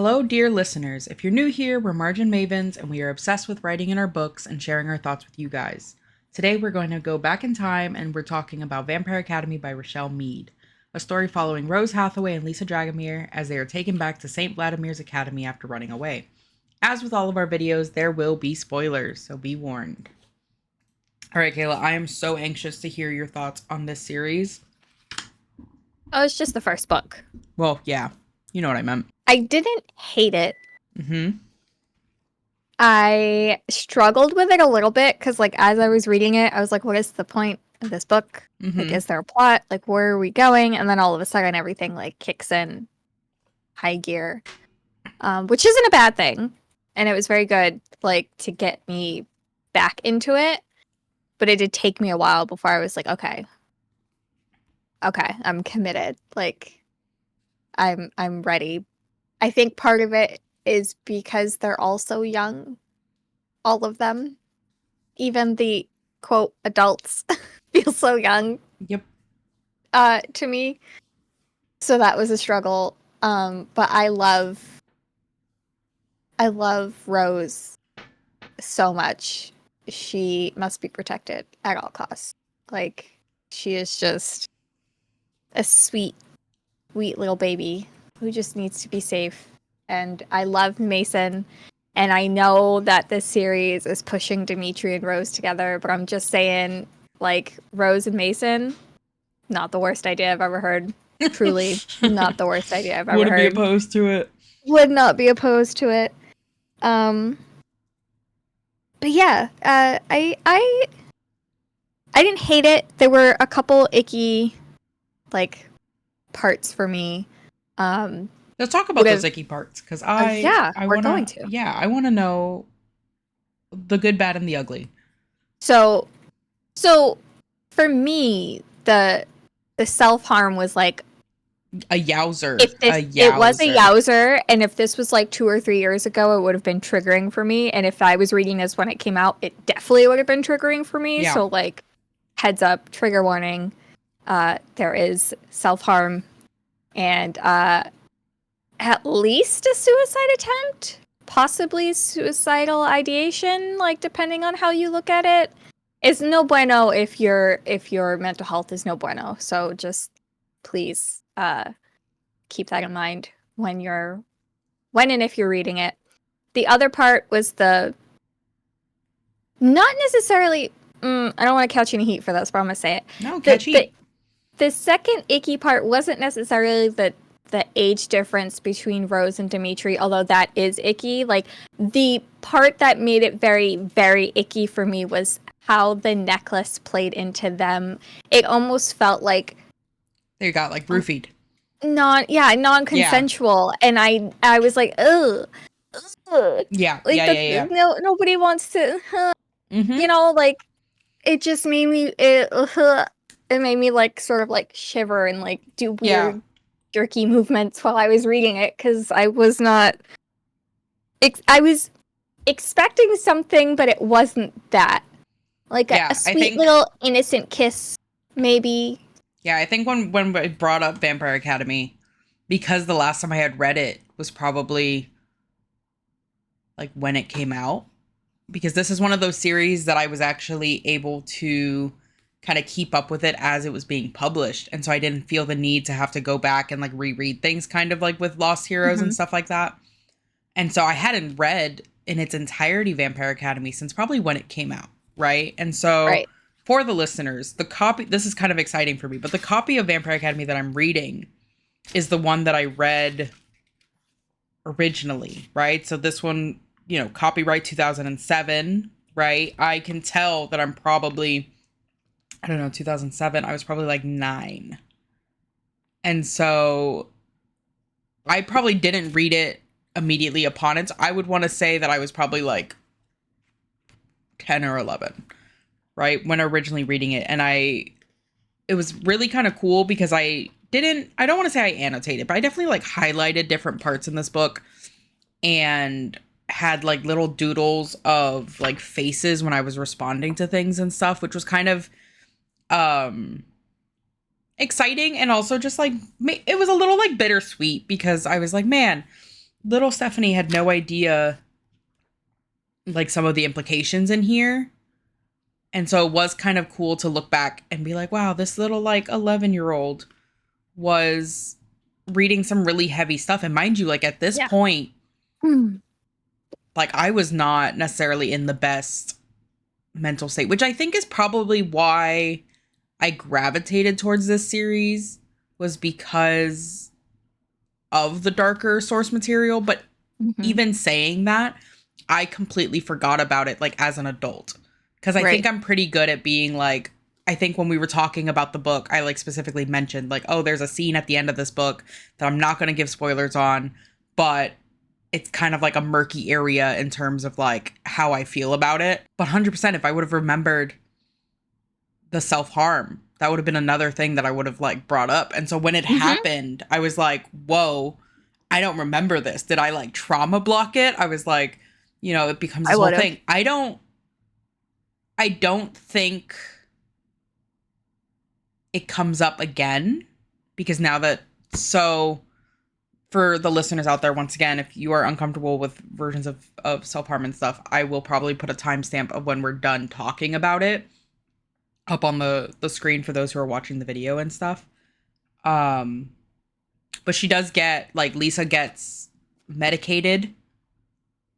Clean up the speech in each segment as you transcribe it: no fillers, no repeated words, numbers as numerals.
Hello, dear listeners. If you're new here, we're Margin Mavens, and we are obsessed with writing in our books and sharing our thoughts with you guys. Today, we're going to go back in time, and we're talking about Vampire Academy by Rochelle Mead, a story following Rose Hathaway and Lissa Dragomir as they are taken back to St. Vladimir's Academy after running away. As with all of our videos, there will be spoilers, so be warned. All right, Kayla, I am so anxious to hear your thoughts on this series. Oh, it's just the first book. Well, yeah, you know what I meant. I didn't hate it. Mm-hmm. I struggled with it a little bit because, like, as I was reading it, I was like, what is the point of this book? Mm-hmm. Like, is there a plot? Like, where are we going? And then all of a sudden, everything, like, kicks in high gear, which isn't a bad thing. And it was very good, like, to get me back into it. But it did take me a while before I was like, okay, I'm committed. Like, I'm ready. I think part of it is because they're all so young, all of them. Even the, quote, adults feel so young. Yep. To me. So that was a struggle. But I love Rose so much. She must be protected at all costs. Like, she is just a sweet, sweet little baby who just needs to be safe. And I love Mason, and I know that this series is pushing Dimitri and Rose together, but I'm just saying, like, Rose and Mason, not the worst idea I've ever heard. Truly, not the worst idea I've ever heard. Wouldn't be opposed to it. Would not be opposed to it. But yeah, I didn't hate it. There were a couple icky, like, parts for me. Let's talk about those icky parts, because I want to know the good, bad, and the ugly. So for me, the self-harm was like a yowzer. It was a yowzer, and if this was like 2 or 3 years ago, it would have been triggering for me. And if I was reading this when it came out, it definitely would have been triggering for me. Yeah. So, like, heads up, trigger warning. There is self-harm, and at least a suicide attempt, possibly suicidal ideation, like, depending on how you look at it. It's no bueno if your mental health is no bueno. So just please keep that in mind when and if you're reading it. The other part was not necessarily. I don't want to catch any heat for this, but I'm gonna say it. No, catch heat. The second icky part wasn't necessarily the age difference between Rose and Dimitri, although that is icky. Like, the part that made it very, very icky for me was how the necklace played into them. It almost felt like they got, like, roofied. Non-consensual. Yeah. And I was like, ugh. Yeah. Like, yeah. No, nobody wants to, mm-hmm. You know, like, it just made me, it made me, like, sort of, like, shiver and, like, do weird jerky movements while I was reading it, because I was not, I was expecting something, but it wasn't that. Like, a sweet little innocent kiss, maybe. Yeah, I think when I brought up Vampire Academy, because the last time I had read it was probably, like, when it came out, because this is one of those series that I was actually able to kind of keep up with it as it was being published. And so I didn't feel the need to have to go back and, like, reread things, kind of like with Lost Heroes and stuff like that. And so I hadn't read in its entirety Vampire Academy since probably when it came out, right? And so for the listeners, the copy, this is kind of exciting for me, but the copy of Vampire Academy that I'm reading is the one that I read originally, right? So this one, you know, copyright 2007, right? I can tell that I'm probably, I don't know, 2007, I was probably like 9. And so I probably didn't read it immediately upon it. So I would want to say that I was probably like 10 or 11, right? When originally reading it. And it was really kind of cool because I don't want to say I annotated, but I definitely, like, highlighted different parts in this book and had, like, little doodles of, like, faces when I was responding to things and stuff, which was kind of exciting, and also just, like, it was a little, like, bittersweet, because I was like, man, little Stephanie had no idea, like, some of the implications in here. And so it was kind of cool to look back and be like, wow, this little, like, 11-year-old was reading some really heavy stuff. And mind you, like, at this point, like, I was not necessarily in the best mental state, which I think is probably why I gravitated towards this series, was because of the darker source material. But even saying that, I completely forgot about it, like, as an adult. Because I think I'm pretty good at being like, I think when we were talking about the book, I, like, specifically mentioned, like, oh, there's a scene at the end of this book that I'm not going to give spoilers on, but it's kind of like a murky area in terms of, like, how I feel about it. But 100%, if I would have remembered the self-harm, that would have been another thing that I would have, like, brought up. And so when it happened, I was like, whoa, I don't remember this. Did I, like, trauma block it? I was like, you know, it becomes this whole thing. I don't think it comes up again, because now that, so for the listeners out there, once again, if you are uncomfortable with versions of self-harm and stuff, I will probably put a timestamp of when we're done talking about it up on the screen for those who are watching the video and stuff. But she does get, like, Lissa gets medicated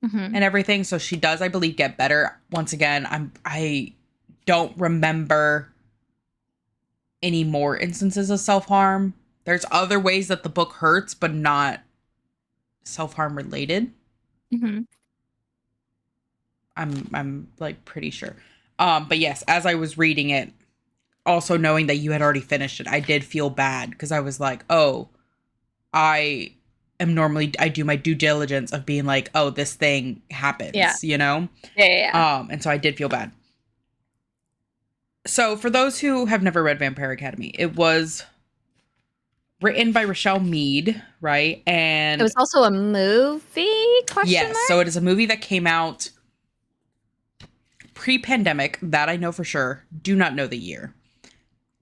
and everything. So she does, I believe, get better. Once again, I don't remember any more instances of self-harm. There's other ways that the book hurts, but not self-harm related. I'm like pretty sure. But yes, as I was reading it, also knowing that you had already finished it, I did feel bad, because I was like, oh, I do my due diligence of being like, oh, this thing happens, you know? Yeah. And so I did feel bad. So for those who have never read Vampire Academy, it was written by Rochelle Mead, right? And it was also a movie? Yes, so it is a movie that came out pre-pandemic, that I know for sure. Do not know the year.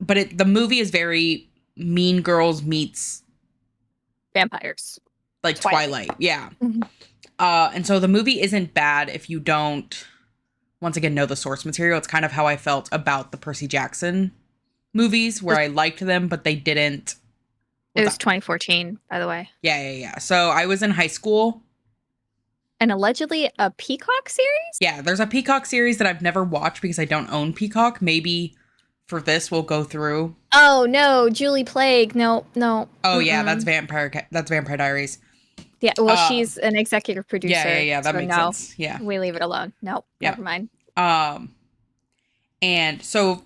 But the movie is very Mean Girls meets vampires. Like Twilight. Yeah. And so the movie isn't bad if you don't, once again, know the source material. It's kind of how I felt about the Percy Jackson movies, where I liked them, but they didn't. It was 2014, by the way. Yeah. So I was in high school. And allegedly a Peacock series? Yeah, there's a Peacock series that I've never watched because I don't own Peacock. Maybe for this we'll go through. Oh, no, Julie Plague. No. Oh, yeah, that's Vampire Diaries. Yeah, well, she's an executive producer. Yeah, that makes sense. Yeah. We leave it alone. Nope, never mind. And so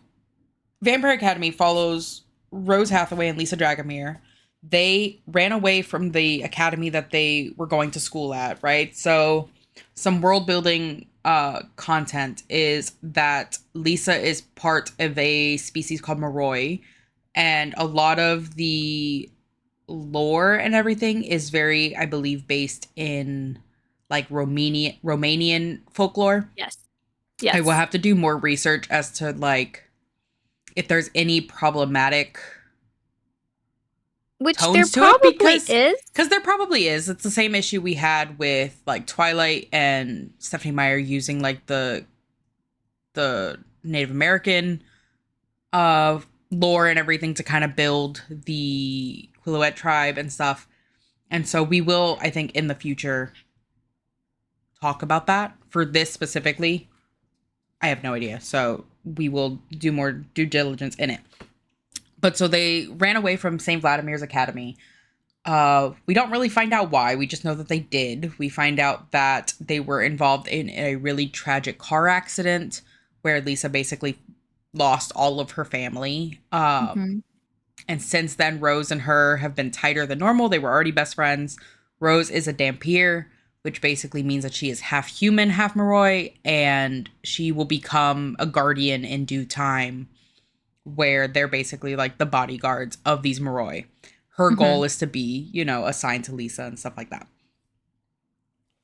Vampire Academy follows Rose Hathaway and Lisa Dragomir. They ran away from the academy that they were going to school at, right? So some world building content is that Lisa is part of a species called Moroi, and a lot of the lore and everything is very, I believe, based in like Romanian folklore. Yes. I will have to do more research as to like if there's any problematic which there probably is. Because there probably is. It's the same issue we had with like Twilight and Stephanie Meyer using like the Native American lore and everything to kind of build the Quileute tribe and stuff. And so we will, I think, in the future talk about that. For this specifically, I have no idea. So we will do more due diligence in it. But so they ran away from St. Vladimir's Academy. We don't really find out why. We just know that they did. We find out that they were involved in a really tragic car accident where Lisa basically lost all of her family. And since then, Rose and her have been tighter than normal. They were already best friends. Rose is a Dampier, which basically means that she is half human, half Moroi, and she will become a guardian in due time, where they're basically like the bodyguards of these Moroi. Her goal is to be, you know, assigned to Lisa and stuff like that.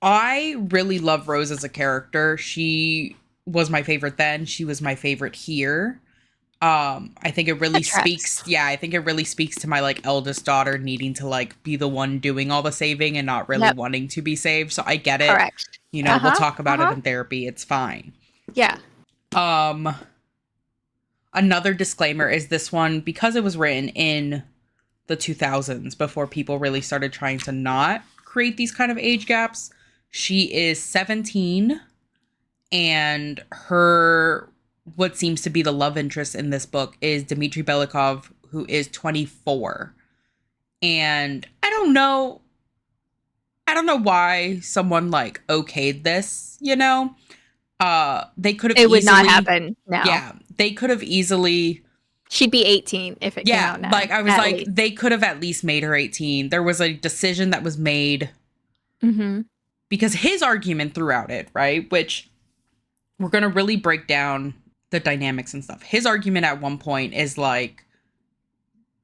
I really love Rose as a character. She was my favorite then. She was my favorite here. I think it really speaks. Yeah, I think it really speaks to my like eldest daughter needing to like be the one doing all the saving and not really wanting to be saved. So I get it. Correct. You know, we'll talk about it in therapy. It's fine. Yeah. Another disclaimer is this one, because it was written in the 2000s before people really started trying to not create these kind of age gaps. She is 17 and her what seems to be the love interest in this book is Dmitry Belikov, who is 24. And I don't know why someone like okayed this, you know? They could have would not happen now. Yeah. They could have easily. She'd be 18 if it came out now. Like I was like, least. They could have at least made her 18. There was a decision that was made. Mm-hmm. Because his argument throughout it, right? Which we're going to really break down the dynamics and stuff. His argument at one point is like,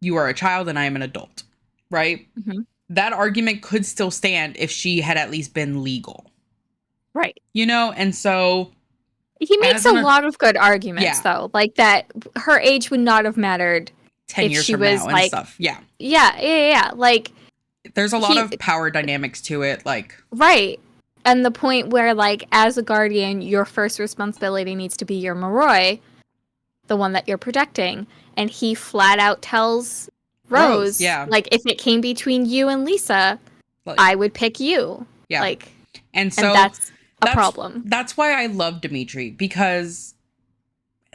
you are a child and I am an adult, right? Mm-hmm. That argument could still stand if she had at least been legal. Right. You know, and so he makes a lot of good arguments, though. Like that her age would not have mattered 10 years from now and stuff. Yeah. Yeah. Like, there's a lot of power dynamics to it. Like, right. And the point where, like, as a guardian, your first responsibility needs to be your Moroi, the one that you're protecting. And he flat out tells Rose, like, if it came between you and Lissa, like, I would pick you. Yeah. Like, and so that's a problem. That's why I love Dmitry, because,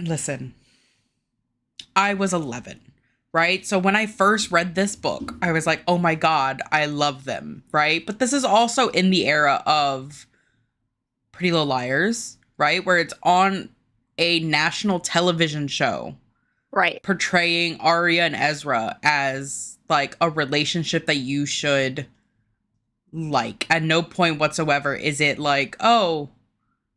listen, I was 11, right? So when I first read this book, I was like, oh my God, I love them, right? But this is also in the era of Pretty Little Liars, right? Where it's on a national television show. Right. Portraying Arya and Ezra as, like, a relationship that you should like. At no point whatsoever is it like, oh,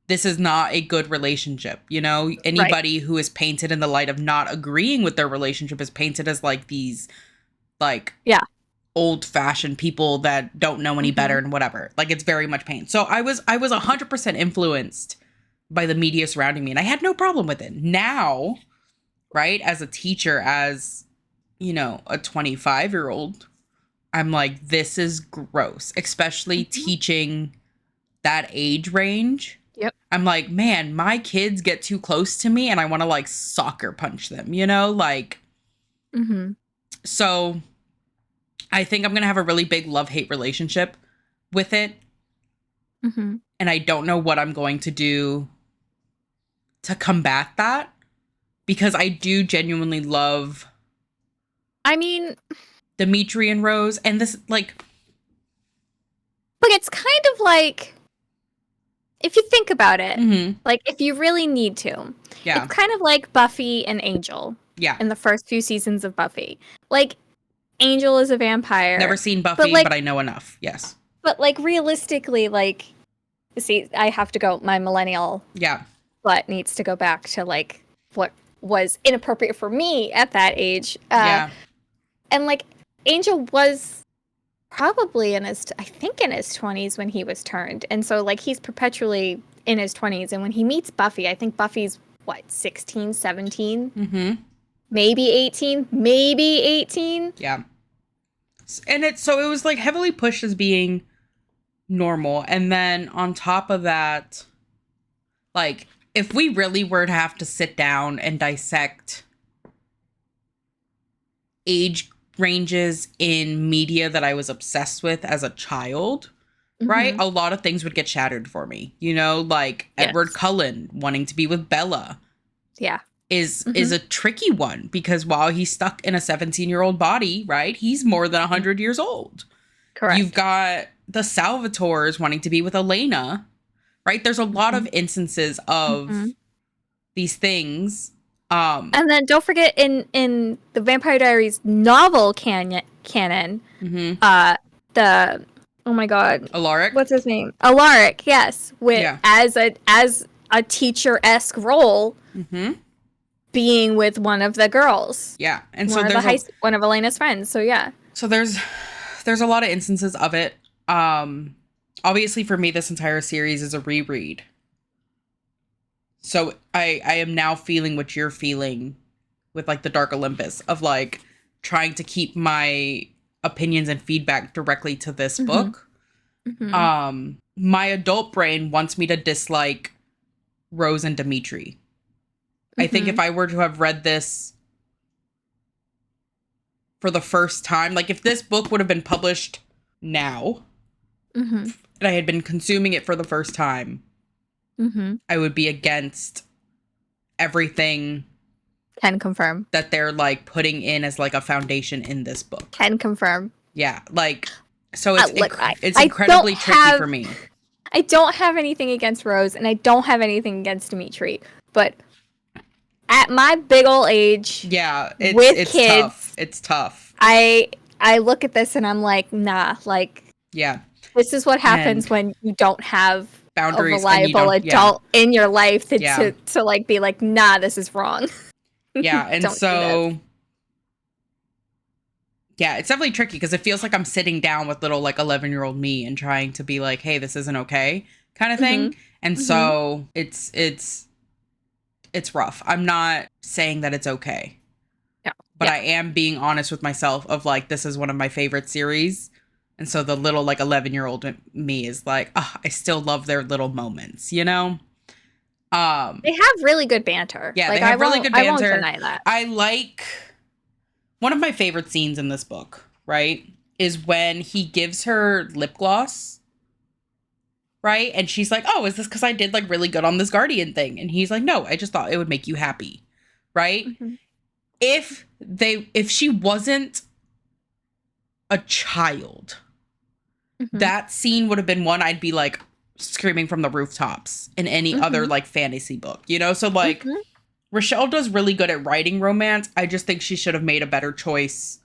this is not a good relationship. You know, anybody who is painted in the light of not agreeing with their relationship is painted as like these, like, old fashioned people that don't know any better and whatever. Like, it's very much pain. So I was 100% influenced by the media surrounding me, and I had no problem with it. Now, right, as a teacher, as, you know, a 25-year-old, I'm like, this is gross, especially teaching that age range. Yep. I'm like, man, my kids get too close to me and I want to like soccer punch them, you know, like. So I think I'm going to have a really big love-hate relationship with it. And I don't know what I'm going to do to combat that, because I do genuinely love, I mean, Dmitry and Rose, and this, like, but it's kind of like, if you think about it, like, if you really need to, it's kind of like Buffy and Angel. In the first few seasons of Buffy, like, Angel is a vampire. Never seen Buffy, but I know enough. Yes, but like, realistically, like, see, I have to go. My millennial butt needs to go back to like what was inappropriate for me at that age. And like, Angel was probably in his 20s when he was turned. And so, like, he's perpetually in his 20s. And when he meets Buffy, I think Buffy's, 16, 17? Maybe 18? Yeah. And it was, like, heavily pushed as being normal. And then on top of that, like, if we really were to have to sit down and dissect age ranges in media that I was obsessed with as a child, right? A lot of things would get shattered for me. You know, like Edward Cullen wanting to be with Bella. Is a tricky one, because while he's stuck in a 17-year-old body, right? He's more than 100 years old. Correct. You've got the Salvatores wanting to be with Elena, right? There's a lot of instances of these things. And then don't forget, in the Vampire Diaries novel canon, the, oh my God, Alaric? What's his name? Alaric, yes. As a teacher-esque role, being with one of the girls. Yeah. And so there's one of Elena's friends. So yeah. So there's a lot of instances of it. Obviously for me, this entire series is a reread. So I am now feeling what you're feeling with like the Dark Olympus of like trying to keep my opinions and feedback directly to this book. My adult brain wants me to dislike Rose and Dimitri. I think if I were to have read this for the first time, like if this book would have been published now and I had been consuming it for the first time, I would be against everything. Can confirm. That they're like putting in as like a foundation in this book. Can confirm. Yeah, like, so it's incredibly tricky for me. I don't have anything against Rose and I don't have anything against Dimitri, but at my big old age, it's kids, tough. It's tough. I look at this and I'm like, nah, like, this is what happens when you don't have boundaries, a reliable adult in your life to like be like, nah, this is wrong. Yeah, and so it's definitely tricky because it feels like I'm sitting down with little like 11-year-old me and trying to be like, hey, this isn't okay, kind of thing. And so it's rough. I'm not saying that it's okay. But I am being honest with myself of like, this is one of my favorite series. And so the little like 11-year-old me is like, oh, I still love their little moments, you know? They have really good banter. Yeah, like, they have really good banter. I won't deny that. I like one of my favorite scenes in this book, right, is when he gives her lip gloss, right? And she's like, oh, is this because I did like really good on this Guardian thing? And he's like, no, I just thought it would make you happy, right? If she wasn't a child, that scene would have been one I'd be like screaming from the rooftops in any other like fantasy book, you know? So like Rochelle does really good at writing romance. I just think she should have made a better choice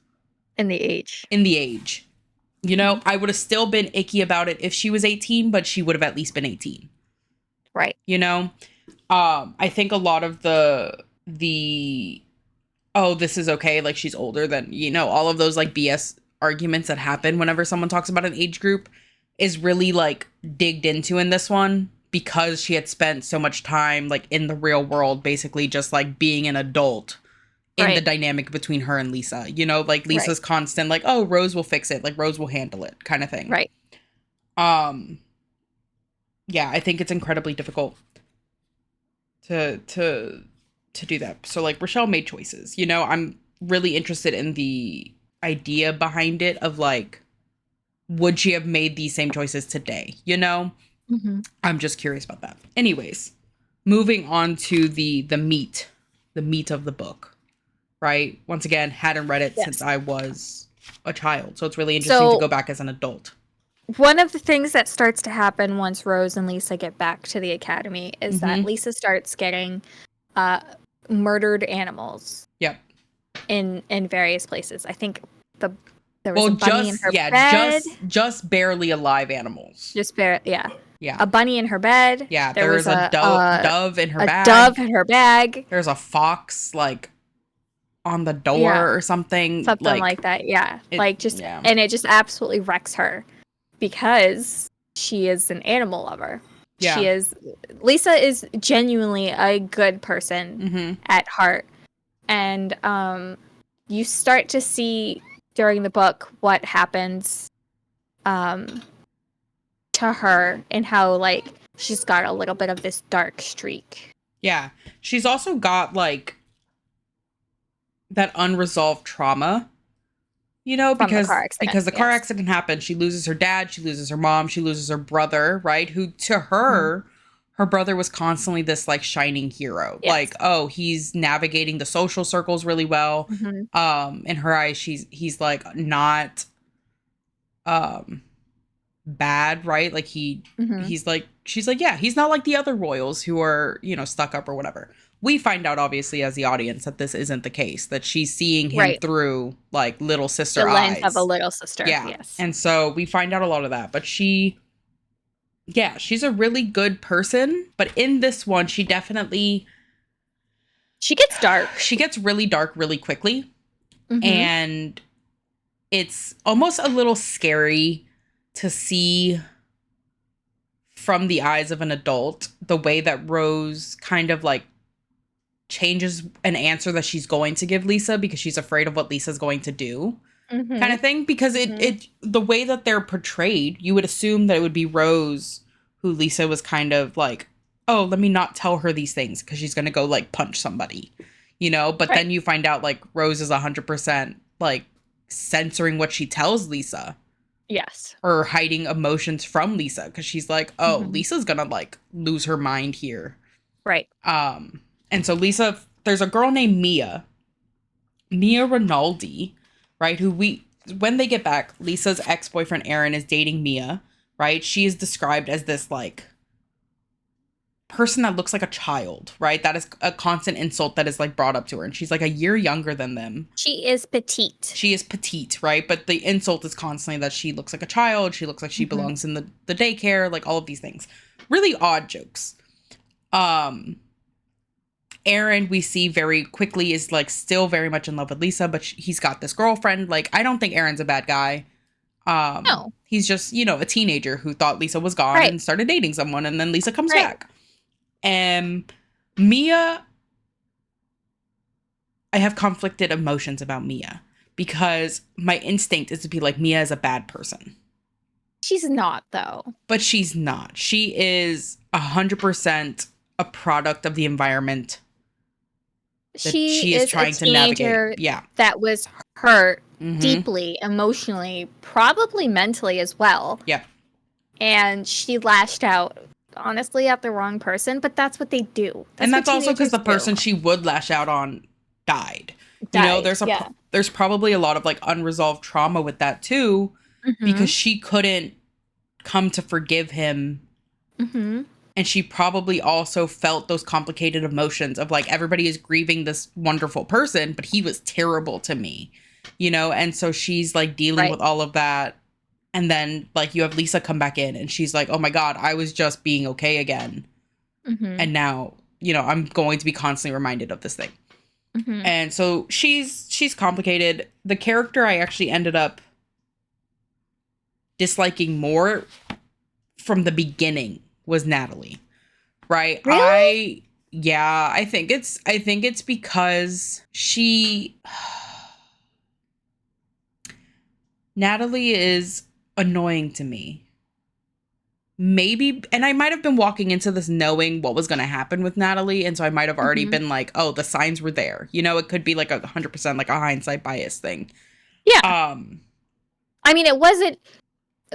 in the age. You know, I would have still been icky about it if she was 18, but she would have at least been 18. Right. You know? I think a lot of the oh, this is okay, like she's older than, you know, all of those like BS arguments that happen whenever someone talks about an age group is really like digged into in this one because she had spent so much time like in the real world, basically just like being an adult in the dynamic between her and Lissa, you know, like Lissa's constant like, oh, Rose will fix it, like Rose will handle it kind of thing. Right. Yeah, I think it's incredibly difficult to do that. So like Rochelle made choices, you know. I'm really interested in the idea behind it of like, would she have made these same choices today, you know? I'm just curious about that. Anyways, moving on to the meat of the book, right? Once again, hadn't read it since I was a child, so it's really interesting to go back as an adult. One of the things that starts to happen once Rose and Lissa get back to the academy is that Lissa starts getting murdered animals. Yep. In various places. I think there was a bunny in her bed. Just barely alive animals. Yeah. A bunny in her bed. Yeah, there was a dove in her bag. A dove in her bag. There's a fox like on the door or something. Something like that. Yeah. And it just absolutely wrecks her because she is an animal lover. Yeah. Lissa is genuinely a good person at heart. And you start to see during the book what happens to her and how like she's got a little bit of this dark streak. Yeah. She's also got like that unresolved trauma, you know, because the car accident happened. She loses her dad, she loses her mom, she loses her brother, right? Who to her, her brother was constantly this like shining hero. Yes. Like, oh, he's navigating the social circles really well. In her eyes, he's like not bad, right? Like he's like, she's like, yeah, he's not like the other royals who are, you know, stuck up or whatever. We find out obviously as the audience that this isn't the case, that she's seeing him through like little sister eyes. The lens of a little sister. Yeah. Yes. And so we find out a lot of that, but she's a really good person, but in this one, she gets dark. She gets really dark really quickly. And it's almost a little scary to see from the eyes of an adult the way that Rose kind of like changes an answer that she's going to give Lissa because she's afraid of what Lissa's going to do, kind of thing. Because it the way that they're portrayed, you would assume that it would be Rose who Lissa was kind of like, oh, let me not tell her these things because she's gonna go like punch somebody, you know. But then you find out like Rose is 100% like censoring what she tells Lissa. Yes. Or hiding emotions from Lissa because she's like, oh, Lissa's gonna like lose her mind here. Right. And so Lissa, there's a girl named Mia Rinaldi, right? Who when they get back, Lissa's ex-boyfriend Aaron is dating Mia, right? She is described as this like person that looks like a child, right? That is a constant insult that is like brought up to her. And she's like a year younger than them. She is petite. She is petite, right? But the insult is constantly that she looks like a child. She looks like she belongs in the daycare, like all of these things. Really odd jokes. Aaron, we see very quickly, is like still very much in love with Lissa, but he's got this girlfriend. Like, I don't think Aaron's a bad guy. No. He's just, you know, a teenager who thought Lissa was gone and started dating someone, and then Lissa comes back. And Mia, I have conflicted emotions about Mia because my instinct is to be like, Mia is a bad person. She's not, though. But she's not. She is 100% a product of the environment that she is trying to navigate. Yeah. That was hurt deeply, emotionally, probably mentally as well. Yeah. And she lashed out, honestly, at the wrong person, but that's what they do. And that's also because the person she would lash out on died. You know, there's probably a lot of like unresolved trauma with that too, because she couldn't come to forgive him. And she probably also felt those complicated emotions of like, everybody is grieving this wonderful person, but he was terrible to me, you know? And so she's like dealing with all of that. And then like you have Lissa come back in and she's like, oh my God, I was just being okay again. And now, you know, I'm going to be constantly reminded of this thing. And so she's complicated. The character I actually ended up disliking more from the beginning was Natalie, right? Really? I think it's because Natalie is annoying to me. Maybe, and I might have been walking into this knowing what was going to happen with Natalie, and so I might have already been like, oh, the signs were there. You know, it could be like 100% like a hindsight bias thing. Yeah. I mean, it wasn't,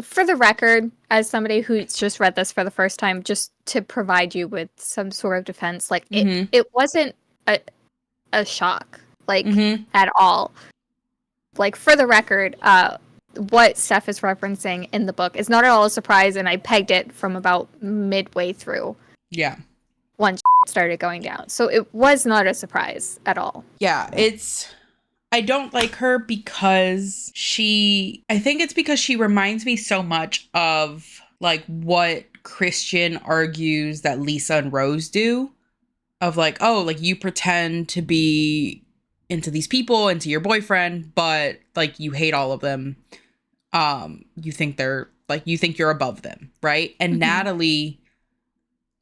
for the record, as somebody who's just read this for the first time, just to provide you with some sort of defense, like it wasn't a shock, like at all. Like, for the record, what Steph is referencing in the book is not at all a surprise, and I pegged it from about midway through. Yeah. Once started going down. So it was not a surprise at all. Yeah, I don't like her because I think it's because she reminds me so much of like what Christian argues that Lissa and Rose do, of like, oh, like you pretend to be into these people, into your boyfriend, but like you hate all of them. You think you think you're above them, right? And Natalie,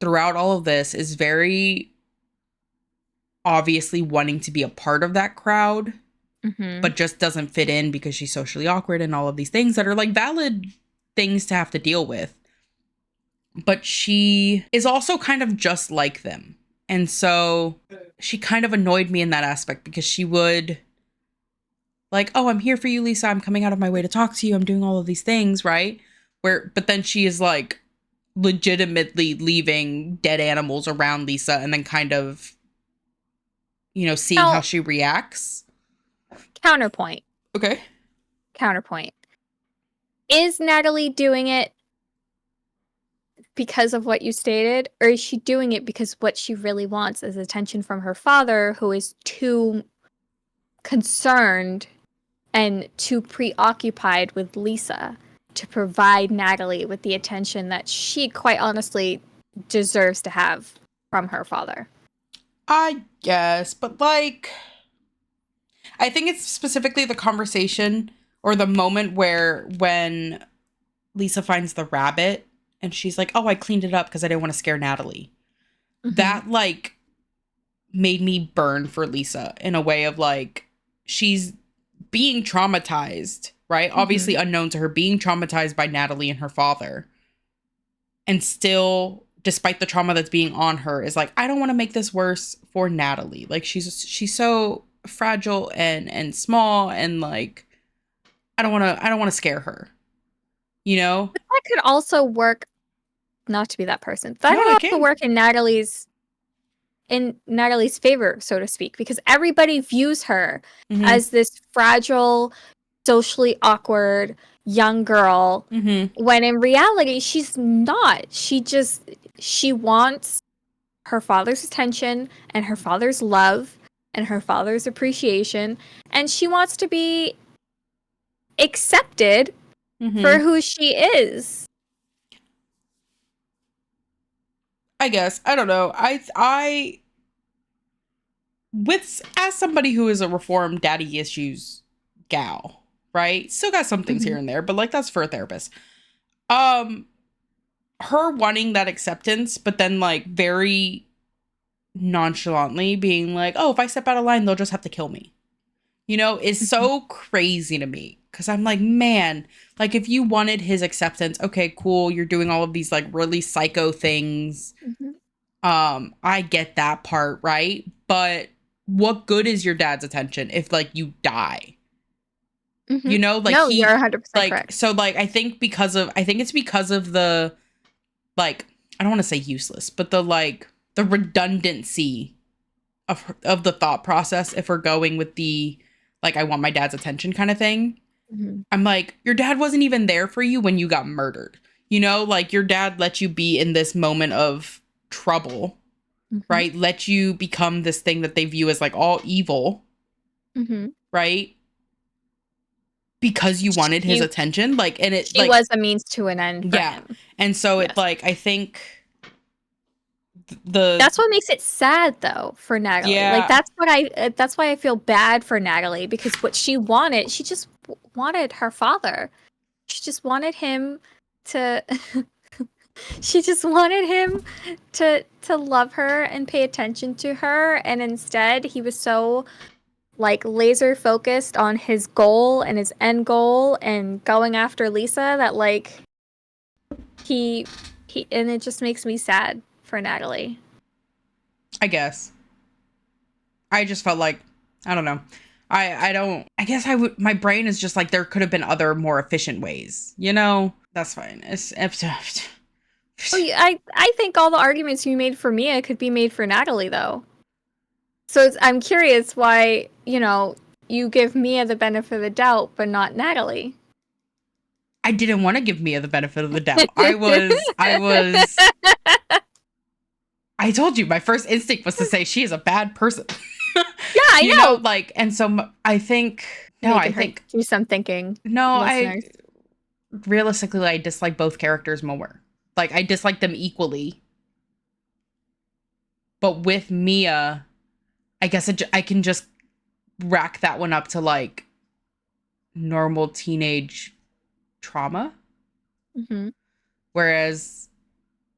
throughout all of this, is very obviously wanting to be a part of that crowd, but just doesn't fit in because she's socially awkward and all of these things that are like valid things to have to deal with. But she is also kind of just like them. And so she kind of annoyed me in that aspect because she would like, oh, I'm here for you, Lissa. I'm coming out of my way to talk to you. I'm doing all of these things, right? But then she is like legitimately leaving dead animals around Lissa and then kind of, you know, seeing how she reacts. Counterpoint. Okay. Counterpoint. Is Natalie doing it because of what you stated, or is she doing it because what she really wants is attention from her father, who is too concerned and too preoccupied with Lissa to provide Natalie with the attention that she quite honestly deserves to have from her father? I guess, but like, I think it's specifically the conversation or the moment when Lissa finds the rabbit and she's like, oh, I cleaned it up because I didn't want to scare Natalie. That like made me burn for Lissa in a way of like, she's being traumatized, right? Obviously unknown to her, being traumatized by Natalie and her father. And still, despite the trauma that's being on her, is like, I don't want to make this worse for Natalie. Like, she's so fragile and small, and like, I don't want to scare her. You know? But that could also work, not to be that person. That No, could it also can. work in Natalie's favor, so to speak, because everybody views her as this fragile, socially awkward young girl, when in reality she's not. She wants her father's attention and her father's love and her father's appreciation, and she wants to be accepted for who she is. I guess. I don't know. I with as somebody who is a reformed daddy issues gal, right? Still got some things here and there, but like, that's for a therapist. Her wanting that acceptance, but then like very nonchalantly being like, oh, if I step out of line, they'll just have to kill me, you know, is so crazy to me. Cause I'm like, man, like, if you wanted his acceptance, okay, cool, you're doing all of these like really psycho things. I get that part, right? But what good is your dad's attention if like you die? You know, like, no, you're 100% like, correct. so like, I think it's because of the, like, I don't want to say useless, but the like the redundancy of the thought process. If we're going with the like, I want my dad's attention kind of thing, I'm like, your dad wasn't even there for you when you got murdered. You know, like, your dad let you be in this moment of trouble, right? Let you become this thing that they view as like all evil, right? Because you wanted his attention, like, and it she like was a means to an end for him. And so it like, I think that's what makes it sad though for Natalie. Like, that's why I feel bad for Natalie, because what she wanted, she just wanted her father. She just wanted him to she just wanted him to love her and pay attention to her, and instead he was so like laser focused on his goal and his end goal and going after Lissa that like he and it just makes me sad for Natalie. I guess. I just felt like, I don't know. I guess I would, my brain is just like, there could have been other more efficient ways, you know? That's fine. I think all the arguments you made for Mia could be made for Natalie though. So I'm curious why, you know, you give Mia the benefit of the doubt, but not Natalie. I didn't want to give Mia the benefit of the doubt. I told you, my first instinct was to say she is a bad person. Yeah, I know. Like, and so I think, no, I think do some thinking. No, listeners. Realistically, I dislike both characters more. Like, I dislike them equally. But with Mia, I guess I can just rack that one up to like normal teenage trauma. Whereas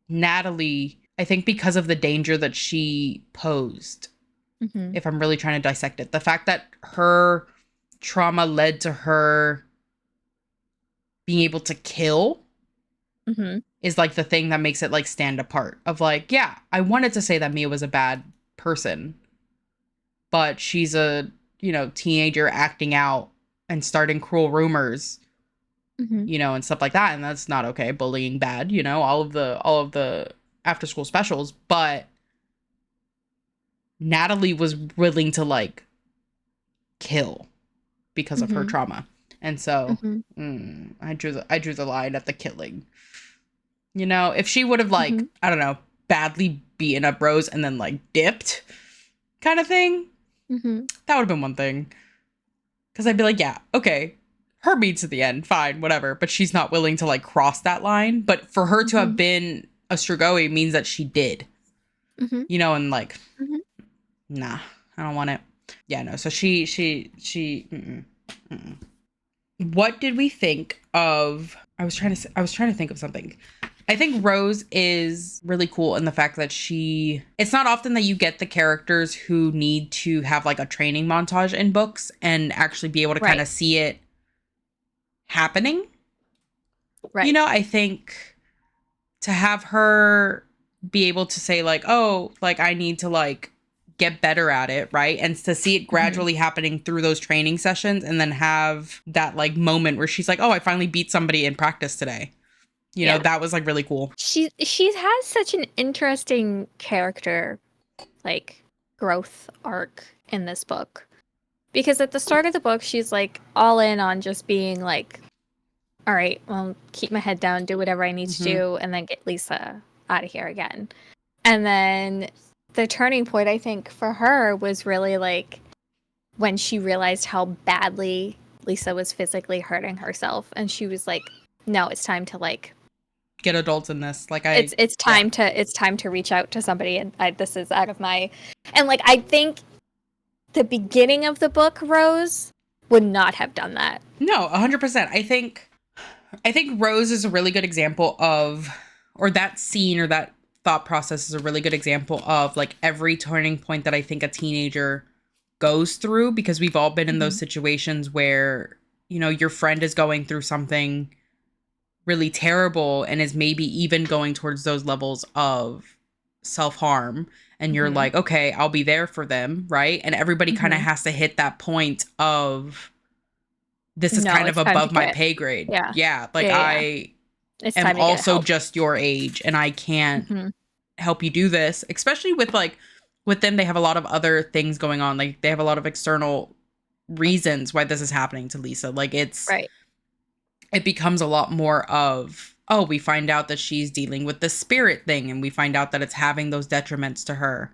Natalie, I think because of the danger that she posed, if I'm really trying to dissect it, the fact that her trauma led to her being able to kill is like the thing that makes it like stand apart. Of like, yeah, I wanted to say that Mia was a bad person, but she's a, you know, teenager acting out and starting cruel rumors, you know, and stuff like that, and that's not okay. Bullying bad, you know, all of the after school specials. But Natalie was willing to like kill because of her trauma, and so I drew the line at the killing. You know, if she would have like, I don't know, badly beaten up Rose and then like dipped, kind of thing, that would have been one thing. Because I'd be like, yeah, okay, her beats at the end, fine, whatever. But she's not willing to like cross that line. But for her to have been a Strigoi means that she did. You know, and like, nah, I don't want it. Yeah, no. So she. What did we think of? I was trying to think of something. I think Rose is really cool in the fact that it's not often that you get the characters who need to have like a training montage in books and actually be able to kind of see it happening. Right. You know, I think to have her be able to say like, oh, like I need to like get better at it, right? And to see it gradually happening through those training sessions and then have that like moment where she's like, oh, I finally beat somebody in practice today. You know, that was like really cool. She has such an interesting character like growth arc in this book. Because at the start of the book, she's like all in on just being like, all right, well, keep my head down, do whatever I need to do, and then get Lissa out of here again. And then the turning point, I think, for her was really like when she realized how badly Lissa was physically hurting herself. And she was like, no, it's time to like get adults in this. Like it's time to reach out to somebody, and this is out of my. And like I think the beginning of the book, Rose would not have done that. No, 100%. I think Rose is a really good example of, or that scene or that thought process is a really good example of like every turning point that I think a teenager goes through, because we've all been in those situations where, you know, your friend is going through something really terrible and is maybe even going towards those levels of self-harm. And you're like, okay, I'll be there for them, right? And everybody kind of has to hit that point of, this is kind of above my pay grade. Yeah. Like I am also just your age and I can't help you do this. Especially with like, with them, they have a lot of other things going on. Like they have a lot of external reasons why this is happening to Lissa. Like it becomes a lot more of, oh, we find out that she's dealing with the spirit thing and we find out that it's having those detriments to her.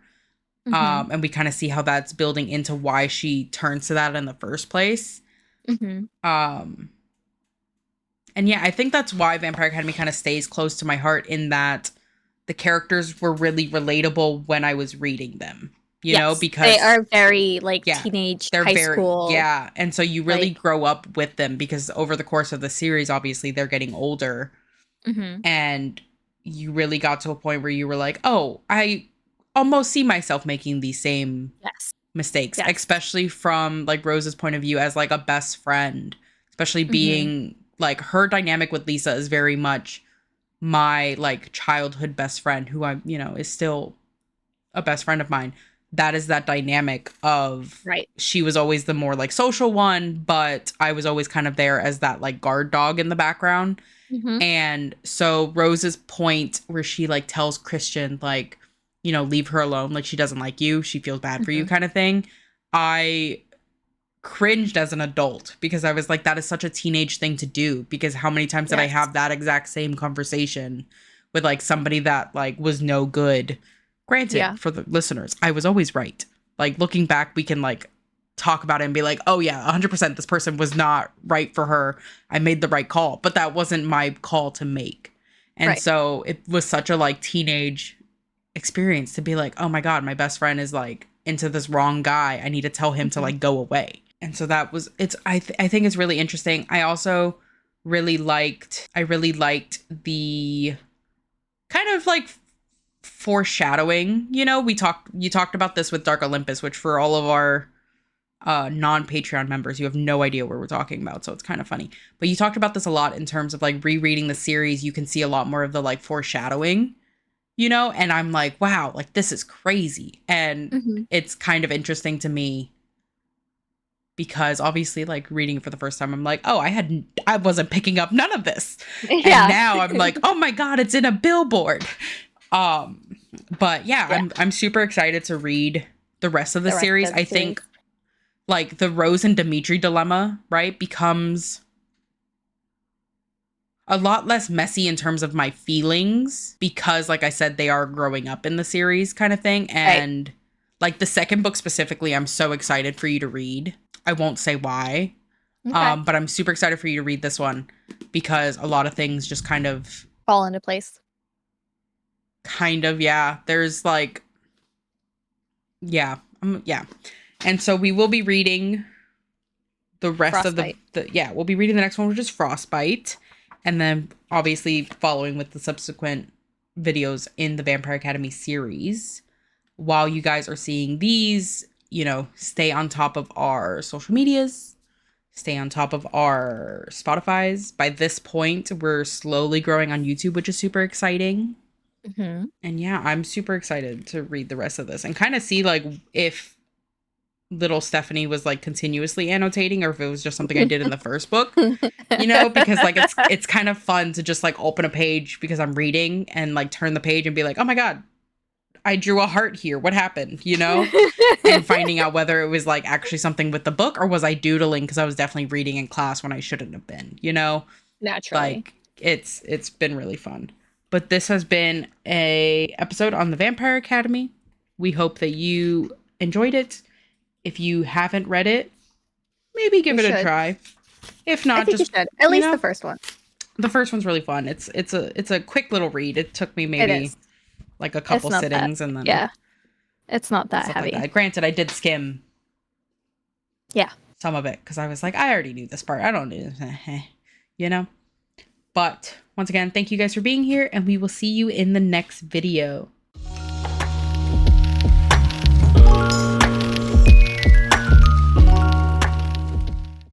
And we kind of see how that's building into why she turns to that in the first place. And yeah, I think that's why Vampire Academy kind of stays close to my heart, in that the characters were really relatable when I was reading them, you know, because they are very like teenage, high school. Yeah. And so you really grow up with them, because over the course of the series, obviously they're getting older and you really got to a point where you were like, oh, I almost see myself making these same mistakes, especially from like Rose's point of view as like a best friend, especially being like, her dynamic with Lissa is very much my like childhood best friend, who I'm, you know, is still a best friend of mine. That is that dynamic of, she was always the more like social one, but I was always kind of there as that like guard dog in the background. And so Rose's point where she like tells Christian, like, you know, leave her alone, like she doesn't like you, she feels bad for you kind of thing. I cringed as an adult, because I was like, that is such a teenage thing to do, because how many times did I have that exact same conversation with like somebody that like was no good. Granted, for the listeners, I was always right. Like looking back, we can like talk about it and be like, oh yeah, 100% this person was not right for her. I made the right call, but that wasn't my call to make. And so it was such a like teenage experience to be like, oh my God, my best friend is like into this wrong guy. I need to tell him to like go away. And so that was, I think it's really interesting. I also really liked the kind of like foreshadowing, you know, you talked about this with Dark Olympus, which for all of our non-Patreon members, you have no idea what we're talking about, so it's kind of funny. But you talked about this a lot in terms of like rereading the series. You can see a lot more of the like foreshadowing, you know, and I'm like, wow, like this is crazy. And it's kind of interesting to me, because obviously like reading it for the first time, I'm like, oh, I wasn't picking up none of this. And now I'm like, oh my God, it's in a billboard. But yeah. I'm super excited to read the rest of the series. I think like the Rose and Dimitri dilemma, right, becomes a lot less messy in terms of my feelings, because like I said, they are growing up in the series kind of thing. And like the second book specifically, I'm so excited for you to read. I won't say why, but I'm super excited for you to read this one, because a lot of things just kind of fall into place. There's like, and so we will be reading the rest of the we'll be reading the next one, which is Frostbite. And then obviously following with the subsequent videos in the Vampire Academy series. While you guys are seeing these, you know, stay on top of our social medias, stay on top of our Spotify's. By this point, we're slowly growing on YouTube, which is super exciting. Mm-hmm. And yeah, I'm super excited to read the rest of this and kind of see like if little Stephanie was like continuously annotating or if it was just something I did in the first book, you know, because like it's kind of fun to just like open a page because I'm reading and like turn the page and be like, oh my God, I drew a heart here. What happened? You know, and finding out whether it was like actually something with the book or was I doodling because I was definitely reading in class when I shouldn't have been, you know, naturally. Like it's been really fun. But this has been a episode on the Vampire Academy. We hope that you enjoyed it. If you haven't read it, maybe give it a try. If not, just you should. At least know, the first one. The first one's really fun. It's a quick little read. It took me maybe like a couple sittings and then it's not that heavy. Like that. Granted, I did skim some of it because I was like, I already knew this part. I don't need it, you know. But once again, thank you guys for being here, and we will see you in the next video.